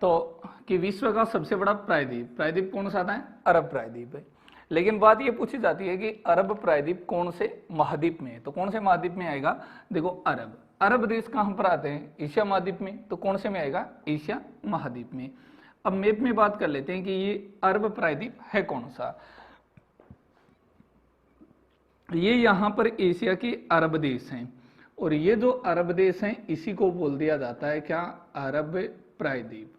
तो कि विश्व का सबसे बड़ा प्रायद्वीप, प्रायद्वीप कौन सा आता है? अरब प्रायद्वीप है। लेकिन बात ये पूछी जाती है कि अरब प्रायद्वीप कौन से महाद्वीप में है, तो कौन से महाद्वीप में आएगा? देखो अरब, अरब देश कहां पर आते हैं? एशिया महाद्वीप में, तो कौन से में आएगा? एशिया महाद्वीप में। अब मैप में बात कर लेते हैं कि ये अरब प्रायद्वीप है कौन सा। ये यहां पर एशिया के अरब देश हैं, और ये जो अरब देश हैं इसी को बोल दिया जाता है क्या? अरब प्रायद्वीप।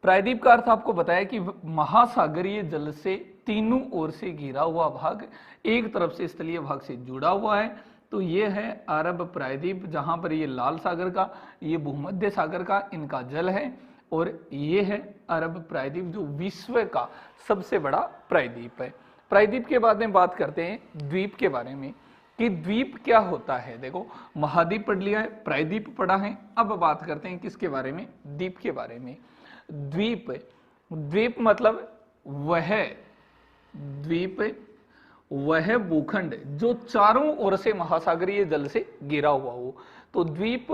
प्रायद्वीप का अर्थ आपको बताया कि महासागरीय जल से तीनों ओर से घिरा हुआ भाग, एक तरफ से स्थलीय भाग से जुड़ा हुआ है, तो ये है अरब प्रायद्वीप, जहां पर ये लाल सागर का, ये भूमध्य सागर का इनका जल है, और ये है अरब प्रायद्वीप जो विश्व का सबसे बड़ा प्रायद्वीप है। प्रायद्वीप के बाद में बात करते हैं द्वीप के बारे में कि द्वीप क्या होता है। देखो महाद्वीप पढ़ लिया है, प्रायद्वीप पढ़ा है, अब बात करते हैं किसके बारे में? द्वीप के बारे में। द्वीप, द्वीप मतलब वह द्वीप वह भूखंड जो चारों ओर से महासागरीय जल से घिरा हुआ हो। तो द्वीप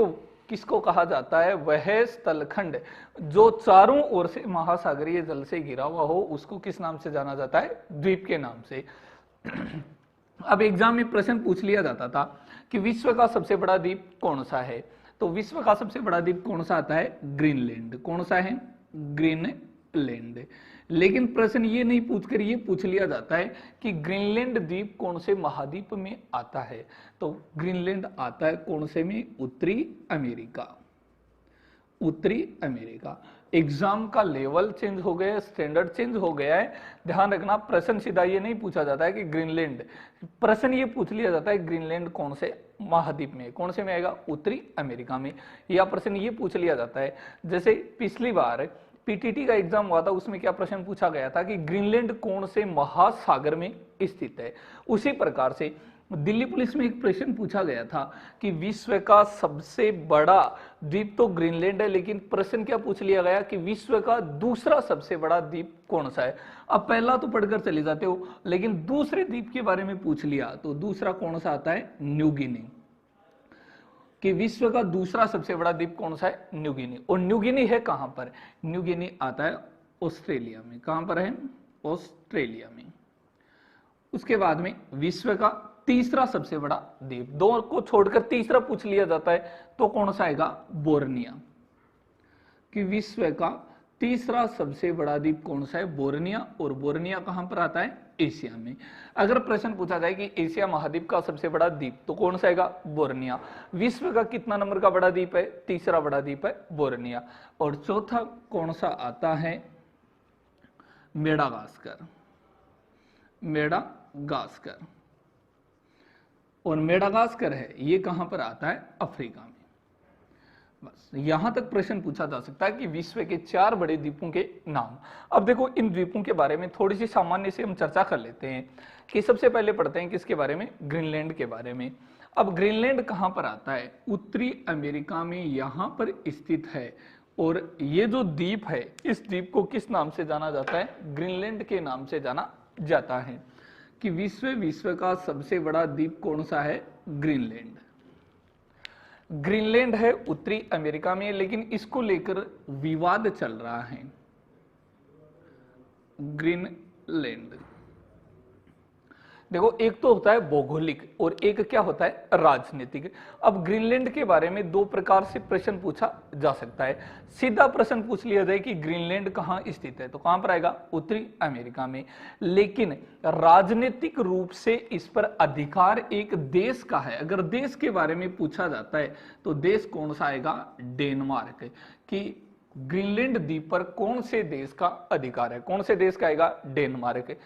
किसको कहा जाता है? वह स्थलखंड जो चारों ओर से महासागरीय जल से घिरा हुआ हो, उसको किस नाम से जाना जाता है? द्वीप के नाम से। अब एग्जाम में प्रश्न पूछ लिया जाता था कि विश्व का सबसे बड़ा द्वीप कौन सा है, तो विश्व का सबसे बड़ा द्वीप कौन सा आता है? ग्रीनलैंड। कौन सा है? ग्रीनलैंड। लेकिन प्रश्न ये नहीं पूछकर ये पूछ लिया जाता है कि ग्रीनलैंड द्वीप कौन से महाद्वीप में आता है, तो ग्रीनलैंड आता है कौन से में? उत्तरी अमेरिका। उत्तरी अमेरिका। एग्जाम का लेवल चेंज हो गया है, स्टैंडर्ड चेंज हो गया है, ध्यान रखना। प्रश्न सीधा ये नहीं पूछा जाता है कि ग्रीनलैंड, प्रश्न ये पूछ लिया जाता है ग्रीनलैंड कौन से महाद्वीप में, कौन से में आएगा? उत्तरी अमेरिका में। या प्रश्न ये पूछ लिया जाता है, जैसे पिछली बार पीटीटी का एग्जाम हुआ था, उसमें क्या प्रश्न पूछा गया था कि ग्रीनलैंड कौन से महासागर में स्थित है। उसी प्रकार से दिल्ली पुलिस में एक प्रश्न पूछा गया था कि विश्व का सबसे बड़ा द्वीप तो ग्रीनलैंड है, लेकिन प्रश्न क्या पूछ लिया गया कि विश्व का दूसरा सबसे बड़ा द्वीप कौन सा है। अब पहला तो पढ़कर चले जाते हो, लेकिन दूसरे द्वीप के बारे में पूछ लिया, तो दूसरा कौन सा आता है? New Guinea. कि विश्व का दूसरा सबसे बड़ा द्वीप कौन सा है? New Guinea. और न्यू गिनी है कहां पर? न्यू गिनी आता है ऑस्ट्रेलिया में। कहां पर है? ऑस्ट्रेलिया में। उसके बाद में विश्व का तीसरा सबसे बड़ा द्वीप, दो को छोड़कर तीसरा पूछ लिया जाता है, तो कौन सा आएगा? बोर्निया। कि विश्व का तीसरा सबसे बड़ा द्वीप कौन सा है? बोर्निया। और बोर्निया कहां पर आता है? एशिया में। अगर प्रश्न पूछा जाए कि एशिया महाद्वीप का सबसे बड़ा द्वीप, तो कौन सा आएगा? बोर्निया। विश्व का कितना नंबर का बड़ा द्वीप है? तीसरा बड़ा द्वीप है बोर्निया। और चौथा कौन सा आता है? मेडागास्कर। मेडागास्कर। और मेडागास्कर है, ये कहां पर आता है? अफ्रीका में। बस यहां तक प्रश्न पूछा जा सकता है कि विश्व के 4 बड़े द्वीपों के नाम। अब देखो इन द्वीपों के बारे में थोड़ी सी सामान्य से हम चर्चा कर लेते हैं कि सबसे पहले पढ़ते हैं किसके बारे में? ग्रीनलैंड के बारे में। अब ग्रीनलैंड कहां पर आता है? उत्तरी अमेरिका में यहां पर स्थित है। और ये जो द्वीप है, इस द्वीप को किस नाम से जाना जाता है? ग्रीनलैंड के नाम से जाना जाता है। कि विश्व का सबसे बड़ा द्वीप कौन सा है? ग्रीनलैंड। ग्रीनलैंड है उत्तरी अमेरिका में, लेकिन इसको लेकर विवाद चल रहा है। ग्रीनलैंड देखो, एक तो होता है भौगोलिक और एक क्या होता है? राजनीतिक। अब ग्रीनलैंड के बारे में 2 प्रकार से प्रश्न पूछा जा सकता है। सीधा प्रश्न पूछ लिया जाए कि ग्रीनलैंड कहां स्थित है, तो कहां पर आएगा? उत्तरी अमेरिका में। लेकिन राजनीतिक रूप से इस पर अधिकार एक देश का है। अगर देश के बारे में पूछा जाता है तो देश कौन सा आएगा? डेनमार्क। कि ग्रीनलैंड द्वीप पर कौन से देश का अधिकार है? कौन से देश का आएगा? डेनमार्क।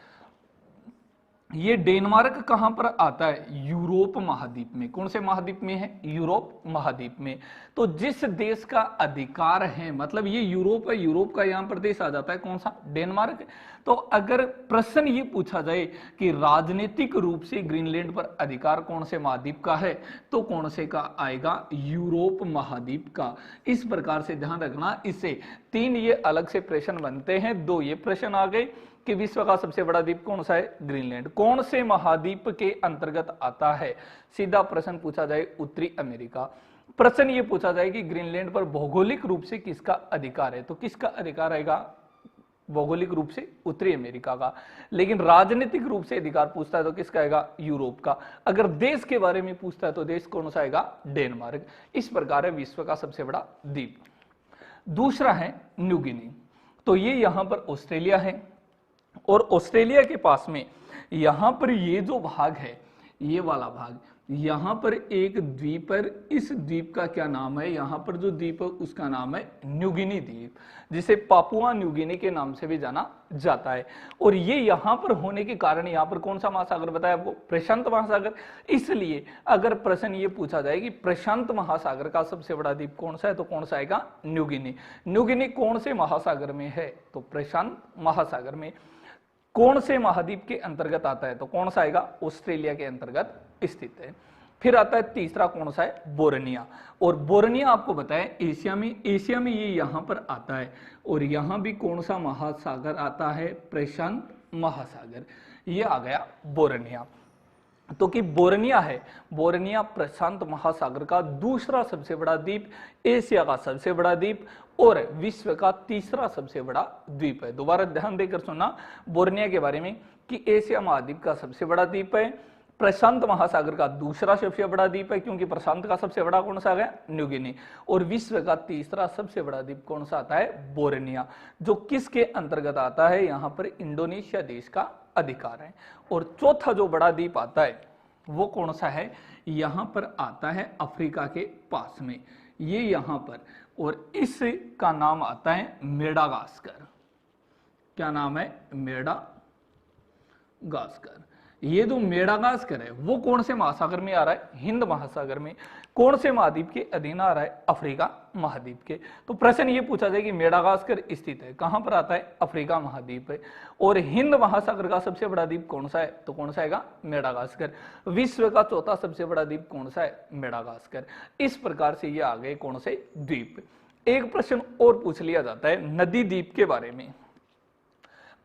ये डेनमार्क कहां पर आता है? यूरोप महाद्वीप में। कौन से महाद्वीप में है? यूरोप महाद्वीप में। तो जिस देश का अधिकार है, मतलब ये यूरोप है, यूरोप का यहां पर देश आ जाता है कौन सा? डेनमार्क। तो अगर प्रश्न ये पूछा जाए कि राजनीतिक रूप से ग्रीनलैंड पर अधिकार कौन से महाद्वीप का है, तो कौन से का आएगा? यूरोप महाद्वीप का। इस प्रकार से ध्यान रखना, इससे 3 ये अलग से प्रश्न बनते हैं। 2 ये प्रश्न आ गए कि विश्व का सबसे बड़ा द्वीप कौन सा है? ग्रीनलैंड। कौन से महाद्वीप के अंतर्गत आता है? सीधा प्रश्न पूछा जाए उत्तरी अमेरिका। प्रश्न ये पूछा जाए कि ग्रीनलैंड पर भौगोलिक रूप से किसका अधिकार है, तो किसका अधिकार रहेगा, भौगोलिक रूप से उत्तरी अमेरिका का। लेकिन राजनीतिक रूप से अधिकार पूछता है तो किसका आएगा, यूरोप का। अगर देश के बारे में पूछता है तो देश कौन सा आएगा, डेनमार्क। इस प्रकार है विश्व का सबसे बड़ा द्वीप। दूसरा है न्यू गिनी, तो ये यहां पर ऑस्ट्रेलिया है, और ऑस्ट्रेलिया के पास में यहां पर ये जो भाग है, ये वाला भाग, यहां पर एक द्वीप है। इस द्वीप का क्या नाम है, यहां पर जो द्वीप है उसका नाम है न्यू गिनी द्वीप, जिसे पापुआ न्यू गिनी के नाम से भी जाना जाता है। और ये यहां पर होने के कारण यहां पर कौन सा महासागर बताया आपको, प्रशांत महासागर। इसलिए अगर प्रश्न ये पूछा जाए कि प्रशांत महासागर का सबसे बड़ा द्वीप कौन सा है, तो कौन सा आएगा, न्यू गिनी। न्यू गिनी कौन से महासागर में है, तो प्रशांत महासागर में। कौन से महाद्वीप के अंतर्गत आता है, तो कौन सा आएगा, ऑस्ट्रेलिया के अंतर्गत स्थित है। फिर आता है तीसरा, कौन सा है, बोर्निया। और बोर्निया आपको बताएं एशिया में ये यहां पर आता है, और यहां भी कौन सा महासागर आता है, प्रशांत महासागर। ये आ गया बोर्निया। तो कि बोर्निया है, बोर्निया प्रशांत महासागर का दूसरा सबसे बड़ा द्वीप, एशिया का सबसे बड़ा द्वीप और विश्व का तीसरा सबसे बड़ा द्वीप है। दोबारा ध्यान देकर सुनना बोर्निया के बारे में कि एशिया महाद्वीप का सबसे बड़ा द्वीप है, प्रशांत महासागर का दूसरा सबसे बड़ा द्वीप है, क्योंकि प्रशांत का सबसे बड़ा कौन सा है, न्यू गिनी, और विश्व का तीसरा सबसे बड़ा द्वीप कौन सा आता है, बोर्निया, जो किसके अंतर्गत आता है, यहां पर इंडोनेशिया देश का अधिकार है। और चौथा जो बड़ा द्वीप आता है वो कौन सा है, यहां पर आता है अफ्रीका के पास में, ये यहां पर, और इसका नाम आता है मेडागास्कर। क्या नाम है, मेडागास्कर। ये जो मेडागास्कर है वो कौन से महासागर में आ रहा है, हिंद महासागर में। कौन से महाद्वीप के अधीन आ रहा है, अफ्रीका महाद्वीप के। तो प्रश्न ये पूछा जाए कि मेडागास्कर स्थित है कहां पर आता है, अफ्रीका महाद्वीप है। और हिंद महासागर का सबसे बड़ा द्वीप कौन सा है, तो कौन सा आएगा, मेडागास्कर। विश्व का चौथा सबसे बड़ा द्वीप कौन सा है, मेडागास्कर। इस प्रकार से ये आ गए कौन से द्वीप। एक प्रश्न और पूछ लिया जाता है नदी द्वीप के बारे में।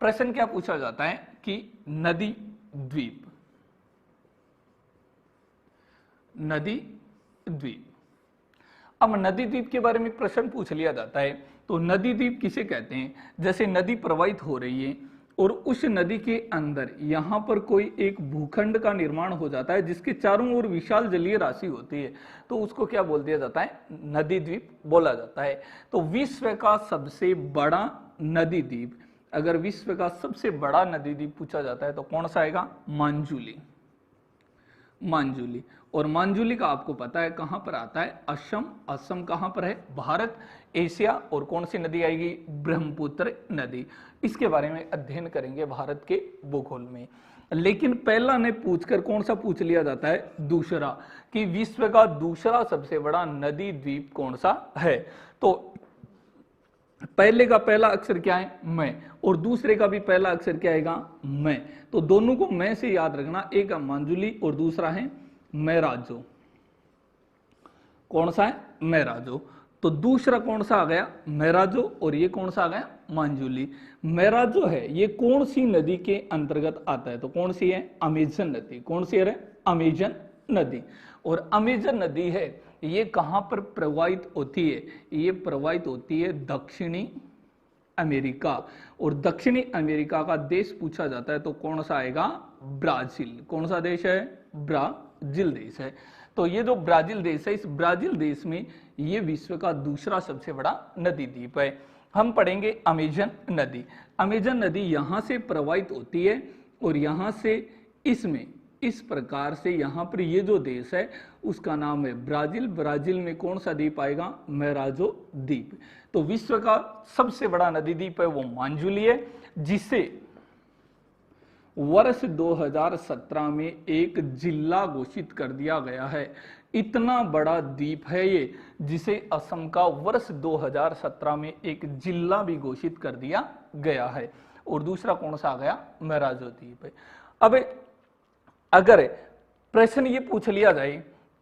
प्रश्न क्या पूछा जाता है कि नदी द्वीप, नदी द्वीप। अब नदी द्वीप के बारे में प्रश्न पूछ लिया जाता है तो नदी द्वीप किसे कहते हैं, जैसे नदी प्रवाहित हो रही है और उस नदी के अंदर यहां पर कोई एक भूखंड का निर्माण हो जाता है जिसके चारों ओर विशाल जलीय राशि होती है, तो उसको क्या बोल दिया जाता है, नदी द्वीप बोला जाता है। तो विश्व का सबसे बड़ा नदी द्वीप, अगर विश्व का सबसे बड़ा नदी द्वीप पूछा जाता है तो कौन सा आएगा, मांजुली। मांजुली, और मांजुली का आपको पता है कहां पर आता है, असम। असम कहां पर है, भारत, एशिया। और कौन सी नदी आएगी, ब्रह्मपुत्र नदी। इसके बारे में अध्ययन करेंगे भारत के भूगोल में। लेकिन पहला ने पूछकर कौन सा पूछ लिया जाता है, दूसरा, कि विश्व का दूसरा सबसे बड़ा नदी द्वीप कौन सा है। तो पहले का पहला अक्षर क्या है, मैं, और दूसरे का भी पहला अक्षर क्या आएगा, मैं। तो दोनों को मैं से याद रखना, एक है मांजुली और दूसरा है मैराजो। कौन सा है, मैराजो। तो दूसरा कौन सा आ गया, मैराजो, और ये कौन सा आ गया, मांजुली। मैराजो है ये कौन सी नदी के अंतर्गत आता है, तो कौन सी है, अमेजन नदी। कौन सी है, अमेजन नदी। और अमेजन नदी है ये कहां पर प्रवाहित होती है, ये प्रवाहित होती है दक्षिणी अमेरिका। और दक्षिणी अमेरिका का देश पूछा जाता है तो कौन सा आएगा, ब्राजील। कौन सा देश है, ब्राजील देश है। तो ये जो ब्राजील देश है, इस ब्राजील देश में ये विश्व का दूसरा सबसे बड़ा नदी द्वीप है। हम पढ़ेंगे अमेजन नदी। अमेजन नदी यहां से प्रवाहित होती है और यहां से इसमें इस प्रकार से यहां पर ये जो देश है उसका नाम है ब्राजील। ब्राजील में कौन सा द्वीप आएगा, मैराजो द्वीप। तो विश्व का सबसे बड़ा नदी द्वीप है वो मांजुली है, जिसे वर्ष 2017 में एक जिला घोषित कर दिया गया है। इतना बड़ा द्वीप है ये, जिसे असम का वर्ष 2017 में एक जिला भी घोषित कर दिया गया है। और दूसरा कौन सा आ गया, मैराजो द्वीप है। अब अगर प्रश्न ये पूछ लिया जाए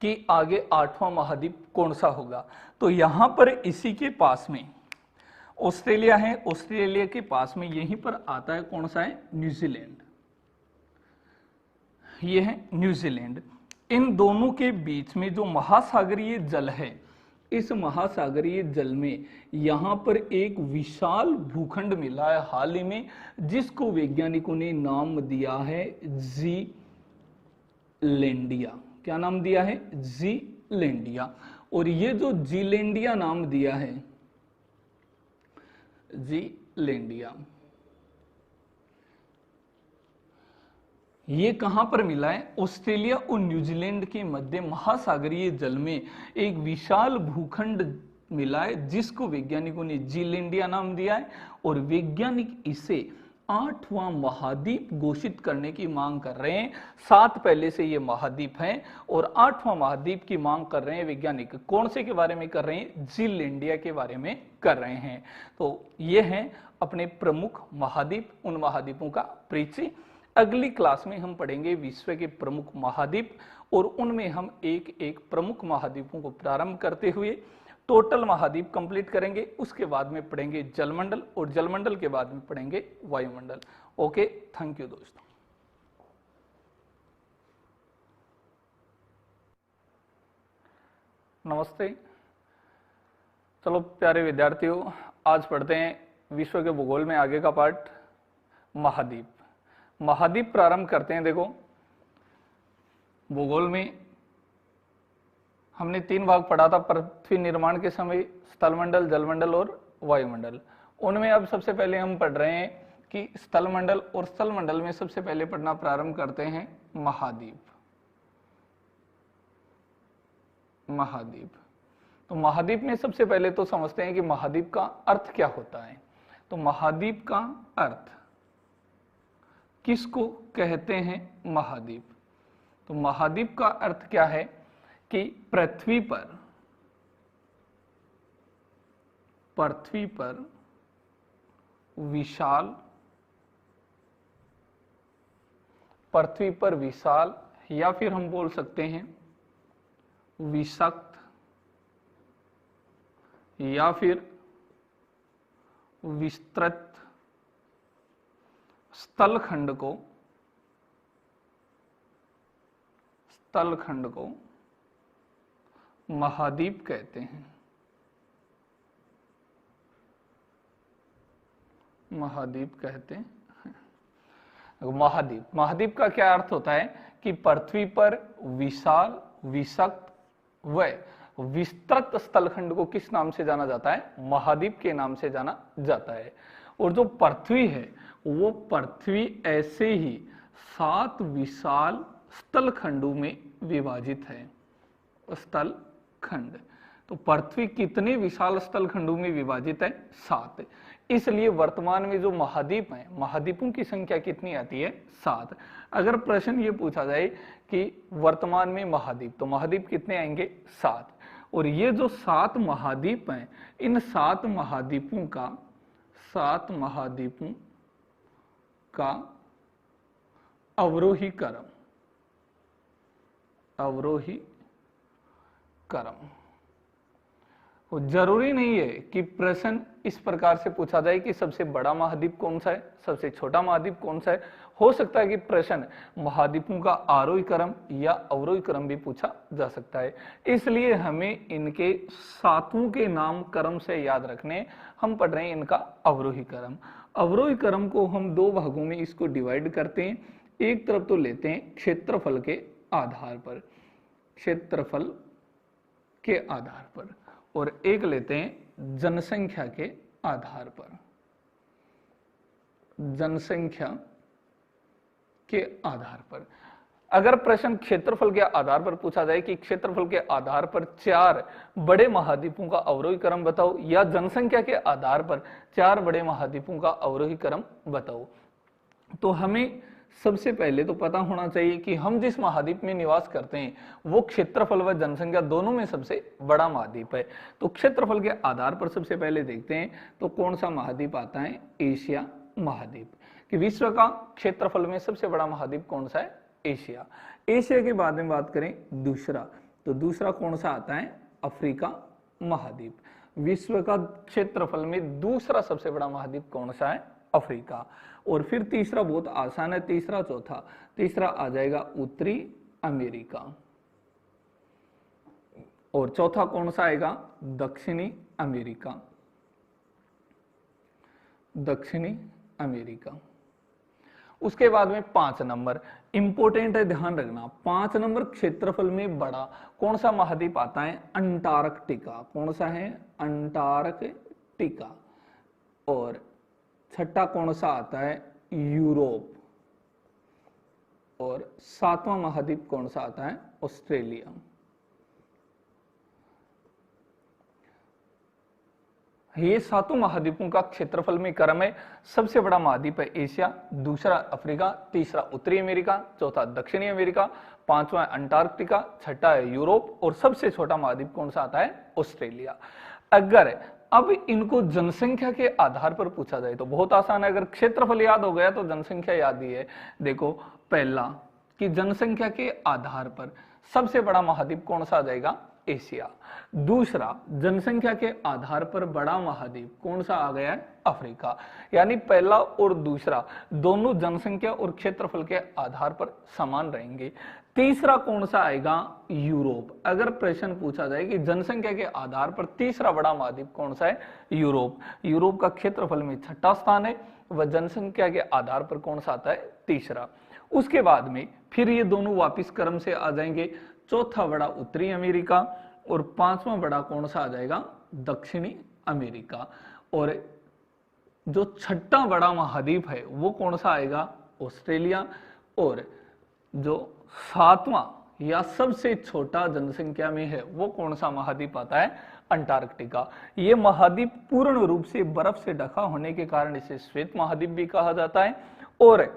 कि आगे 8वां महाद्वीप कौन सा होगा, तो यहां पर इसी के पास में ऑस्ट्रेलिया है। ऑस्ट्रेलिया के पास में यहीं पर आता है कौन सा है, न्यूजीलैंड। ये है न्यूजीलैंड। इन दोनों के बीच में जो महासागरीय जल है, इस महासागरीय जल में यहां पर एक विशाल भूखंड मिला है हाल ही में, जिसको वैज्ञानिकों ने नाम दिया है जीलैंडिया। क्या नाम दिया है? जीलैंडिया। और ये जो जीलैंडिया नाम दिया है, जीलैंडिया, ये कहां पर मिला है? ऑस्ट्रेलिया और न्यूजीलैंड के मध्य महासागरीय जल में एक विशाल भूखंड मिला है, जिसको वैज्ञानिकों ने जीलैंडिया नाम दिया है। और वैज्ञानिक इसे 8वां महाद्वीप घोषित करने की मांग कर रहे हैं। 7 पहले से ये महाद्वीप हैं और 8वां महाद्वीप की मांग कर रहे हैं वैज्ञानिक। कौन से के बारे में कर रहे हैं? जीलैंडिया के बारे में कर रहे हैं। तो ये हैं अपने प्रमुख महाद्वीप, उन महाद्वीपों का परिचय। अगली क्लास में हम पढ़ेंगे विश्व के प्रमुख महाद्वीप, और उनमें हम एक एक प्रमुख महाद्वीपों को प्रारंभ करते हुए टोटल महाद्वीप कंप्लीट करेंगे। उसके बाद में पढ़ेंगे जलमंडल, और जलमंडल के बाद में पढ़ेंगे वायुमंडल। ओके, थैंक यू दोस्तों। नमस्ते। चलो प्यारे विद्यार्थियों, आज पढ़ते हैं विश्व के भूगोल में आगे का पार्ट, महाद्वीप। महाद्वीप प्रारंभ करते हैं। देखो, भूगोल में हमने 3 भाग पढ़ा था पृथ्वी निर्माण के समय, स्थलमंडल, जलमंडल और वायुमंडल। उनमें अब सबसे पहले हम पढ़ रहे हैं कि स्थलमंडल, और स्थलमंडल में सबसे पहले पढ़ना प्रारंभ करते हैं महाद्वीप। महाद्वीप, तो महाद्वीप में सबसे पहले तो समझते हैं कि महाद्वीप का अर्थ क्या होता है। तो महाद्वीप का अर्थ किसको कहते हैं? महाद्वीप। तो महाद्वीप का अर्थ क्या है कि पृथ्वी पर विशाल, या फिर हम बोल सकते हैं विषक्त, या फिर विस्तृत स्थलखंड को महाद्वीप कहते हैं। महाद्वीप कहते हैं। महाद्वीप का क्या अर्थ होता है कि पृथ्वी पर विशाल, विषक्त व विस्तृत स्थलखंड को किस नाम से जाना जाता है? महाद्वीप के नाम से जाना जाता है। और जो पृथ्वी है, वो पृथ्वी ऐसे ही 7 विशाल स्थलखंडों में विभाजित है। स्थलखंड, तो पृथ्वी कितने विशाल स्थलखंडों में विभाजित है? 7। इसलिए वर्तमान में जो महाद्वीप हैं, महाद्वीपों की संख्या कितनी आती है? 7। अगर प्रश्न ये पूछा जाए कि वर्तमान में महाद्वीप, तो महाद्वीप कितने आएंगे? 7। और ये जो 7 महाद्वीप हैं, इन 7 महाद्वीपों का अवरोही क्रम। जरूरी नहीं है कि प्रश्न इस प्रकार से पूछा जाए कि सबसे बड़ा महाद्वीप कौन सा है, सबसे छोटा महाद्वीप कौन सा है। हो सकता है कि प्रश्न महाद्वीपों का आरोही क्रम या अवरोही क्रम भी पूछा जा सकता है। इसलिए हमें इनके 7 के नाम क्रम से याद रखने। हम पढ़ रहे हैं इनका अवरोही क्रम। अवरोही क्रम को हम 2 भागों में इसको डिवाइड करते हैं। एक तरफ तो लेते हैं क्षेत्रफल के आधार पर, और एक लेते हैं जनसंख्या के आधार पर। अगर प्रश्न क्षेत्रफल के आधार पर पूछा जाए कि क्षेत्रफल के आधार पर 4 बड़े महाद्वीपों का अवरोही क्रम बताओ, या जनसंख्या के आधार पर 4 बड़े महाद्वीपों का अवरोही क्रम बताओ, तो हमें सबसे पहले तो पता होना चाहिए कि हम जिस महाद्वीप में निवास करते हैं वो क्षेत्रफल व जनसंख्या दोनों में सबसे बड़ा महाद्वीप है। तो क्षेत्रफल के आधार पर सबसे पहले देखते हैं तो कौन सा महाद्वीप आता है? एशिया महाद्वीप। कि विश्व का क्षेत्रफल में सबसे बड़ा महाद्वीप कौन सा है? एशिया। एशिया के बाद में बात करें दूसरा, तो दूसरा कौन सा आता है? अफ्रीका महाद्वीप। विश्व का क्षेत्रफल में दूसरा सबसे बड़ा महाद्वीप कौन सा है? अफ्रीका। और फिर तीसरा बहुत आसान है, तीसरा चौथा, तीसरा आ जाएगा उत्तरी अमेरिका। और चौथा कौन सा आएगा? दक्षिणी अमेरिका। दक्षिणी अमेरिका। उसके बाद में 5 नंबर इंपोर्टेंट है, ध्यान रखना। 5 नंबर क्षेत्रफल में बड़ा कौन सा महाद्वीप आता है? अंटार्कटिका। कौन सा है? अंटार्कटिका। और छठा कौन सा आता है? यूरोप। और 7वां महाद्वीप कौन सा आता है? ऑस्ट्रेलिया। ये 7 महाद्वीपों का क्षेत्रफल में क्रम है। सबसे बड़ा महाद्वीप है एशिया, दूसरा अफ्रीका, तीसरा उत्तरी अमेरिका, चौथा दक्षिणी अमेरिका, 5वां अंटार्कटिका, छठा है यूरोप और सबसे छोटा महाद्वीप कौन सा आता है? ऑस्ट्रेलिया। अगर अब इनको जनसंख्या के आधार पर पूछा जाए तो बहुत आसान है। अगर क्षेत्रफल याद हो गया तो जनसंख्या याद ही है। देखो, पहला कि जनसंख्या के आधार पर सबसे बड़ा महाद्वीप कौन सा आ जाएगा? एशिया। दूसरा, जनसंख्या के आधार पर बड़ा महाद्वीप कौन सा आ गया है? अफ्रीका। यानी पहला और दूसरा दोनों जनसंख्या और क्षेत्रफल के आधार पर समान रहेंगे। तीसरा कौन सा आएगा? यूरोप। अगर प्रश्न पूछा जाए कि जनसंख्या के आधार पर तीसरा बड़ा महाद्वीप कौन सा है? यूरोप। यूरोप का क्षेत्रफल में छठा स्थान है, वह जनसंख्या के आधार पर कौन सा आता है? तीसरा। उसके बाद में फिर ये दोनों वापिस क्रम से आ जाएंगे। चौथा बड़ा उत्तरी अमेरिका और 5वां बड़ा कौन सा आ जाएगा? दक्षिणी अमेरिका। और जो छठा बड़ा महाद्वीप है वो कौन सा आएगा? ऑस्ट्रेलिया। और जो 7वां या सबसे छोटा जनसंख्या में है वो कौन सा महाद्वीप आता है? अंटार्कटिका। ये महाद्वीप पूर्ण रूप से बर्फ से ढका होने के कारण इसे श्वेत महाद्वीप भी कहा जाता है। और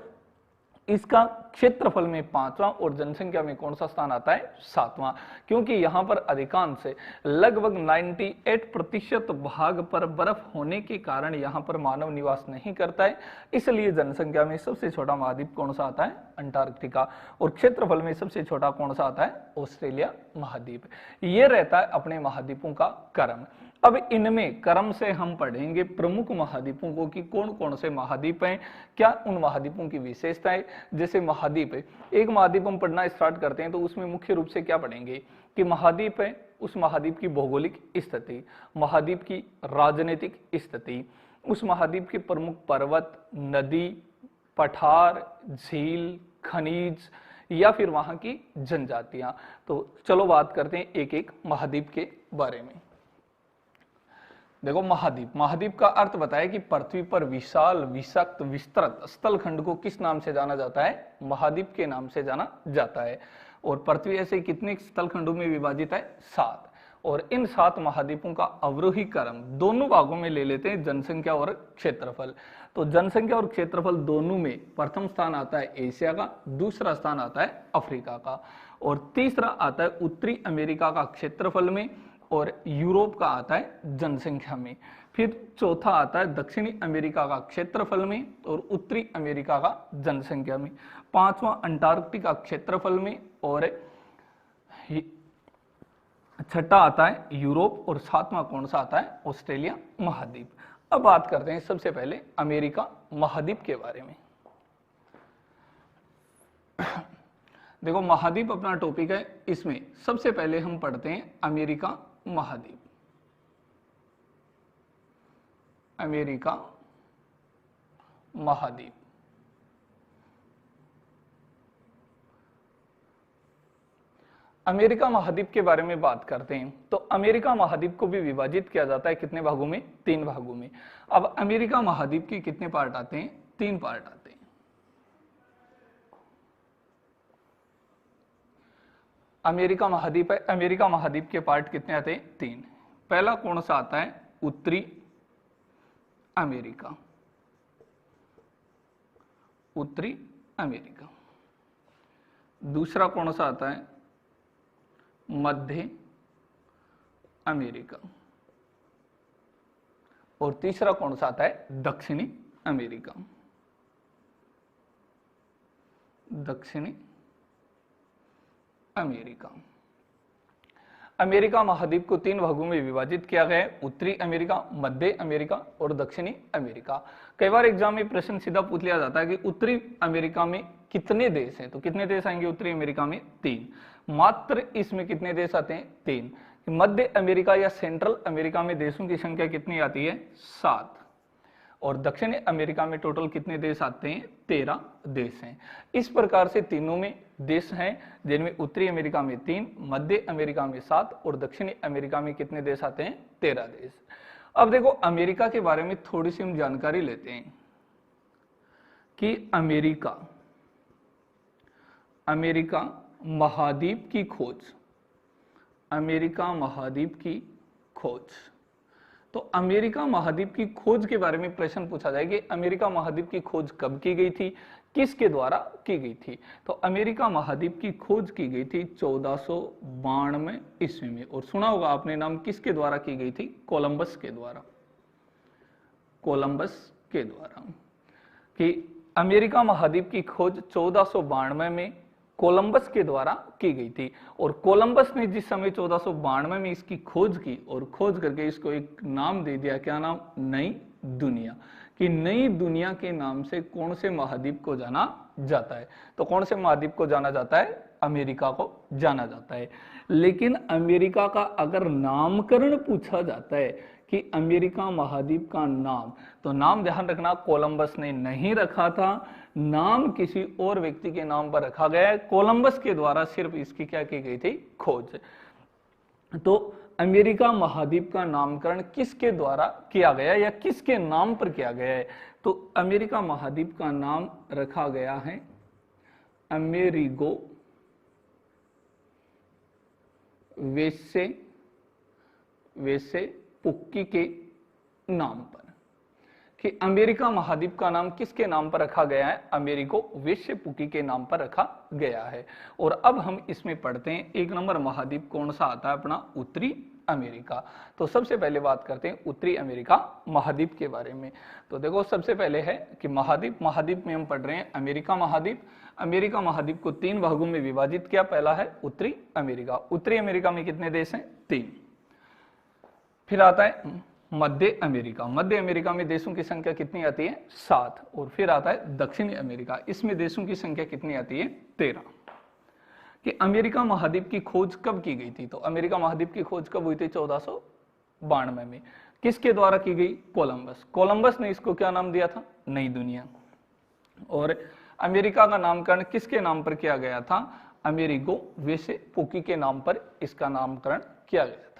इसका क्षेत्रफल में 5वां और जनसंख्या में कौन सा स्थान आता है? 7वां। क्योंकि यहां पर अधिकांश लगभग 98% भाग पर बर्फ होने के कारण यहां पर मानव निवास नहीं करता है, इसलिए जनसंख्या में सबसे छोटा महाद्वीप कौन सा आता है? अंटार्कटिका। और क्षेत्रफल में सबसे छोटा कौन सा आता है? ऑस्ट्रेलिया महाद्वीप। ये रहता है अपने महाद्वीपों का क्रम। अब इनमें क्रम से हम पढ़ेंगे प्रमुख महाद्वीपों को कि कौन कौन से महाद्वीप हैं, क्या उन महाद्वीपों की विशेषताएं। जैसे महाद्वीप है, एक महाद्वीप हम पढ़ना स्टार्ट करते हैं तो उसमें मुख्य रूप से क्या पढ़ेंगे कि महाद्वीप है, उस महाद्वीप की भौगोलिक स्थिति, महाद्वीप की राजनीतिक स्थिति, उस महाद्वीप के प्रमुख पर्वत, नदी, पठार, झील, खनिज या फिर वहां की जनजातियां। तो चलो बात करते हैं एक एक महाद्वीप के बारे में। देखो, महाद्वीप, महाद्वीप का अर्थ बताया कि पृथ्वी पर विशाल, विषक्त, विस्तृत स्थल खंड को किस नाम से जाना जाता है? महाद्वीप के नाम से जाना जाता है। और पृथ्वी ऐसे कितने स्थल खंडों में विभाजित है? 7। और इन 7 महाद्वीपों का अवरोही क्रम दोनों भागों में ले लेते हैं, जनसंख्या और क्षेत्रफल। तो जनसंख्या और क्षेत्रफल दोनों में प्रथम स्थान आता है एशिया का, दूसरा स्थान आता है अफ्रीका का, और तीसरा आता है उत्तरी अमेरिका का क्षेत्रफल में, और यूरोप का आता है जनसंख्या में। फिर चौथा आता है दक्षिणी अमेरिका का क्षेत्रफल में और उत्तरी अमेरिका का जनसंख्या में, 5वां अंटार्कटिका क्षेत्रफल में, और छठा आता है यूरोप, और 7वां कौन सा आता है? ऑस्ट्रेलिया महाद्वीप। अब बात करते हैं सबसे पहले अमेरिका महाद्वीप के बारे में। देखो, महाद्वीप अपना टॉपिक है, इसमें सबसे पहले हम पढ़ते हैं अमेरिका महाद्वीप। अमेरिका महाद्वीप। अमेरिका महाद्वीप के बारे में बात करते हैं तो अमेरिका महाद्वीप को भी विभाजित किया जाता है कितने भागों में? 3 भागों में। अब अमेरिका महाद्वीप के कितने पार्ट आते हैं? 3 पार्ट आते हैं। अमेरिका महाद्वीप है, अमेरिका महाद्वीप के पार्ट कितने आते हैं? 3। पहला कौन सा आता है? उत्तरी अमेरिका। उत्तरी अमेरिका। दूसरा कौन सा आता है? मध्य अमेरिका। और तीसरा कौन सा आता है? दक्षिणी अमेरिका। दक्षिणी अमेरिका। अमेरिका महाद्वीप को 3 भागों में विभाजित किया गया है, उत्तरी अमेरिका, मध्य अमेरिका और दक्षिणी अमेरिका। कई बार एग्जाम में प्रश्न सीधा पूछ लिया जाता है कि उत्तरी अमेरिका में कितने देश हैं, तो कितने देश आएंगे उत्तरी अमेरिका में? 3। मात्र इसमें कितने देश आते हैं? 3। मध्य अमेरिका या सेंट्रल अमेरिका में देशों की संख्या कितनी आती है? 7। और दक्षिणी अमेरिका में टोटल कितने देश आते हैं? 13 देश हैं। इस प्रकार से तीनों में देश हैं, जिनमें उत्तरी अमेरिका में 3, मध्य अमेरिका में 7 और दक्षिणी अमेरिका में कितने देश आते हैं? 13 देश। अब देखो अमेरिका के बारे में थोड़ी सी हम जानकारी लेते हैं कि अमेरिका महाद्वीप की खोज, अमेरिका महाद्वीप की खोज। तो अमेरिका महाद्वीप की खोज के बारे में प्रश्न पूछा जाए कि अमेरिका महाद्वीप की खोज कब की गई थी, किसके द्वारा की गई थी? तो अमेरिका महाद्वीप की खोज की गई थी 1492 ईस्वी में। और सुना होगा आपने नाम, किसके द्वारा की गई थी? कोलंबस के द्वारा। कोलंबस के द्वारा कि अमेरिका महाद्वीप की खोज 1492 में कोलंबस के द्वारा की गई थी। और कोलंबस ने जिस समय 1492 में इसकी खोज की और खोज करके इसको एक नाम दे दिया, क्या नाम? नई दुनिया। कि नई दुनिया के नाम से कौन से महाद्वीप को जाना जाता है? तो कौन से महाद्वीप को जाना जाता है? अमेरिका को जाना जाता है। लेकिन अमेरिका का अगर नामकरण पूछा जाता है कि अमेरिका महाद्वीप का नाम, तो नाम ध्यान रखना, कोलंबस ने नहीं रखा था, नाम किसी और व्यक्ति के नाम पर रखा गया है। कोलंबस के द्वारा सिर्फ इसकी क्या की गई थी? खोज। तो अमेरिका महाद्वीप का नामकरण किसके द्वारा किया गया या किसके नाम पर किया गया है? तो अमेरिका महाद्वीप का नाम रखा गया है अमेरिगो वेसेपुक्की के नाम पर। कि अमेरिका महाद्वीप का नाम किसके नाम पर रखा गया है? अमेरिको वेसेपुक्की के नाम पर रखा गया है। और अब हम इसमें पढ़ते हैं 1 नंबर महाद्वीप कौन सा आता है? अपना उत्तरी अमेरिका। तो सबसे पहले बात करते हैं उत्तरी अमेरिका महाद्वीप के बारे में। तो देखो सबसे पहले है कि महाद्वीप में हम पढ़ रहे हैं अमेरिका महाद्वीप। अमेरिका महाद्वीप को 3 भागों में विभाजित किया। पहला है उत्तरी अमेरिका। उत्तरी अमेरिका में कितने देश हैं? 3। फिर आता है मध्य अमेरिका। मध्य अमेरिका में देशों की संख्या कितनी आती है? 7। और फिर आता है दक्षिणी अमेरिका। इसमें देशों की संख्या कितनी आती है? 13। कि अमेरिका महाद्वीप की खोज कब की गई थी? तो अमेरिका महाद्वीप की खोज कब हुई थी? 1492 में। किसके द्वारा की गई? कोलंबस। कोलंबस ने इसको क्या नाम दिया था? नई दुनिया। और अमेरिका का नामकरण किसके नाम पर किया गया था? अमेरिगो वेसेपुक्की के नाम पर इसका नामकरण किया गया था।